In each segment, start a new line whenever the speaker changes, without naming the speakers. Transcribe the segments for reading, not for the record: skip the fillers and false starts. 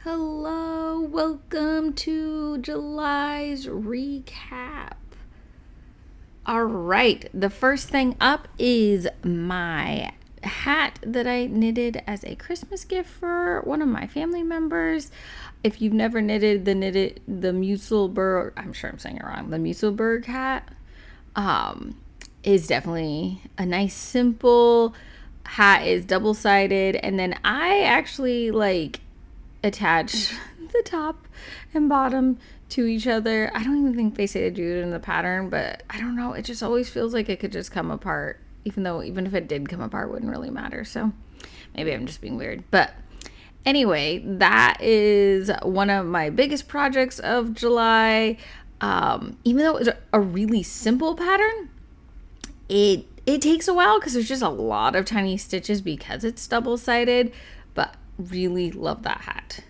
Hello, welcome to July's recap. All right, the first thing up is my hat that I knitted as a Christmas gift for one of my family members. If you've never knitted the Musselburgh, I'm sure I'm saying it wrong, the Musselburgh hat, is definitely a nice simple hat. Is double-sided, and then I actually attach the top and bottom to each other. I don't even think they say to do it in the pattern, but I don't know. It just always feels like it could just come apart, even if it did come apart, it wouldn't really matter. So maybe I'm just being weird. But anyway, that is one of my biggest projects of July. Even though it was a really simple pattern, it takes a while because there's just a lot of tiny stitches because it's double-sided, but really love that hat.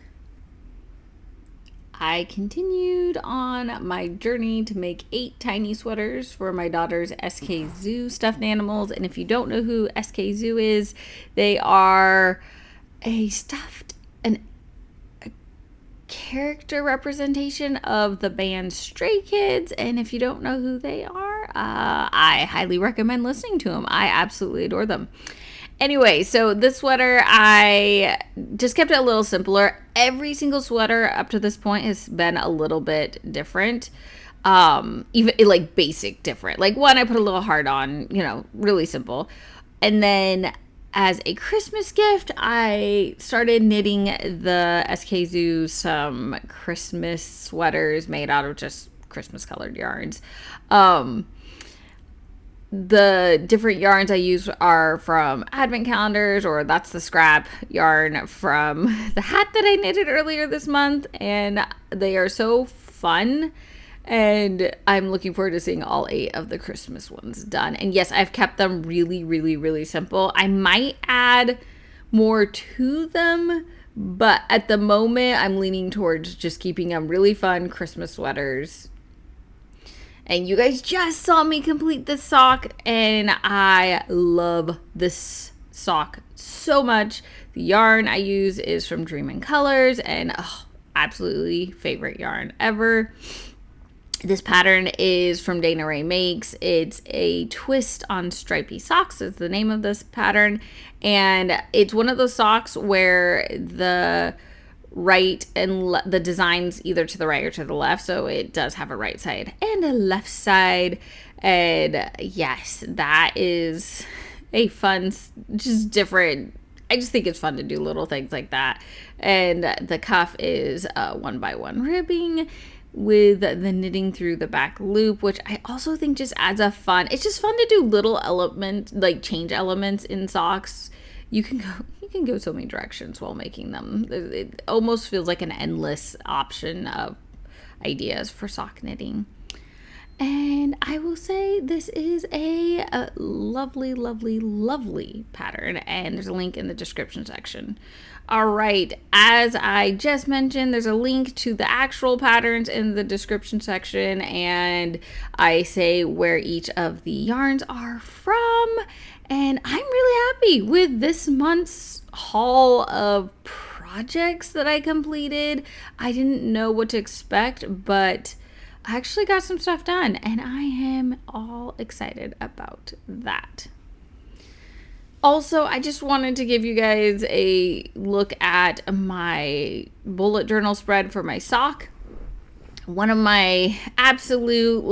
I continued on my journey to make 8 tiny sweaters for my daughter's SKZoo stuffed animals. And if you don't know who SKZoo is, they are a character representation of the band Stray Kids. And if you don't know who they are, I highly recommend listening to them. I absolutely adore them. Anyway, so this sweater, I just kept it a little simpler. Every single sweater up to this point has been a little bit different. Even like basic different. Like one, I put a little heart on, really simple. And then as a Christmas gift, I started knitting the SKZoos some Christmas sweaters made out of just Christmas colored yarns. The different yarns I use are from advent calendars, or that's the scrap yarn from the hat that I knitted earlier this month, and they are so fun, and I'm looking forward to seeing all 8 of the Christmas ones done. And yes, I've kept them really, really, really simple. I might add more to them, but at the moment I'm leaning towards just keeping them really fun Christmas sweaters. And you guys just saw me complete this sock, and I love this sock so much. The yarn I use is from Dream in Colors, and absolutely favorite yarn ever. This pattern is from Dana Rae Makes. It's a twist on Stripy Socks is the name of this pattern, and it's one of those socks where the right and the designs either to the right or to the left, so it does have a right side and a left side. And yes, that is a fun, just different, I just think it's fun to do little things like that. And the cuff is 1x1 ribbing with the knitting through the back loop, which I also think just adds a fun, it's just fun to do little element, like change elements in socks. You can go so many directions while making them. It almost feels like an endless option of ideas for sock knitting. And I will say this is a lovely, lovely, lovely pattern, and there's a link in the description section. All right, as I just mentioned, there's a link to the actual patterns in the description section, and I say where each of the yarns are from. And I'm really happy with this month's haul of projects that I completed. I didn't know what to expect, but I actually got some stuff done, and I am all excited about that. Also, I just wanted to give you guys a look at my bullet journal spread for my sock. One of my absolute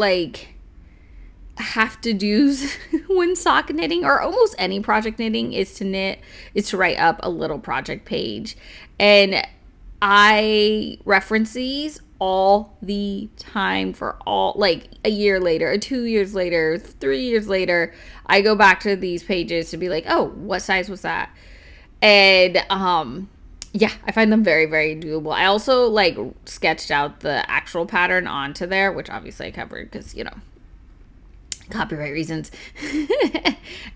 have to do's when sock knitting, or almost any project knitting, is to write up a little project page. And I reference these all the time for a year later, 2 years later, 3 years later, I go back to these pages to be like, oh, what size was that? And yeah, I find them very, very doable. I also sketched out the actual pattern onto there, which obviously I covered because, copyright reasons.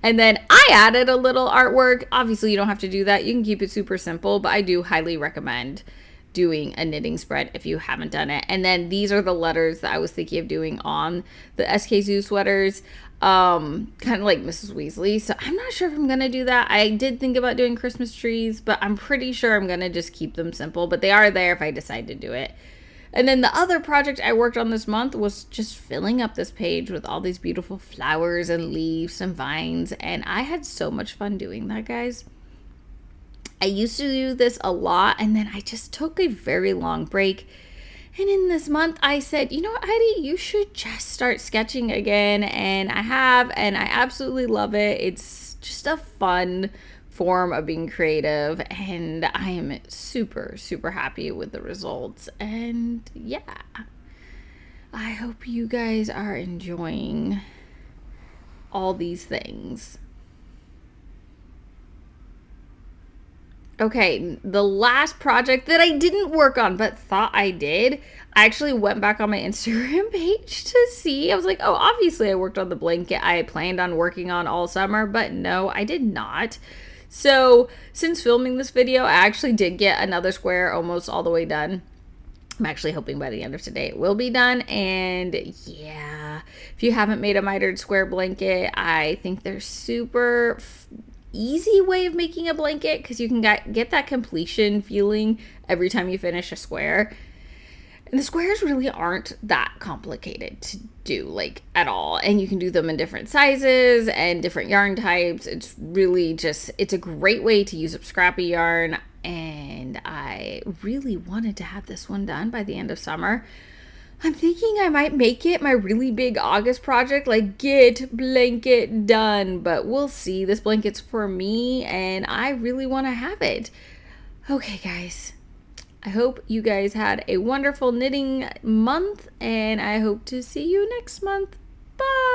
And then I added a little artwork. Obviously you don't have to do that. You can keep it super simple, but I do highly recommend doing a knitting spread if you haven't done it. And then these are the letters that I was thinking of doing on the SKZoo sweaters. kind of like Mrs. Weasley. So I'm not sure if I'm gonna do that. I did think about doing Christmas trees, but I'm pretty sure I'm gonna just keep them simple, but they are there if I decide to do it. And then the other project I worked on this month was just filling up this page with all these beautiful flowers and leaves and vines, and I had so much fun doing that, guys. I used to do this a lot, and then I just took a very long break. And in this month, I said, you know what, Heidi, you should just start sketching again. And I have, and I absolutely love it. It's just a fun form of being creative, and I am super, super happy with the results. And yeah, I hope you guys are enjoying all these things. Okay, the last project that I didn't work on but thought I did, I actually went back on my Instagram page to see. I was like, oh, obviously I worked on the blanket I planned on working on all summer, but no, I did not. So since filming this video, I actually did get another square almost all the way done. I'm actually hoping by the end of today it will be done. And yeah, if you haven't made a mitered square blanket, I think they're super easy way of making a blanket because you can get that completion feeling every time you finish a square. And the squares really aren't that complicated to do, like, at all. And you can do them in different sizes and different yarn types. It's really just, it's a great way to use up scrappy yarn. And I really wanted to have this one done by the end of summer. I'm thinking I might make it my really big August project, like get blanket done, but we'll see. This blanket's for me and I really want to have it. Okay, guys, I hope you guys had a wonderful knitting month and I hope to see you next month. Bye.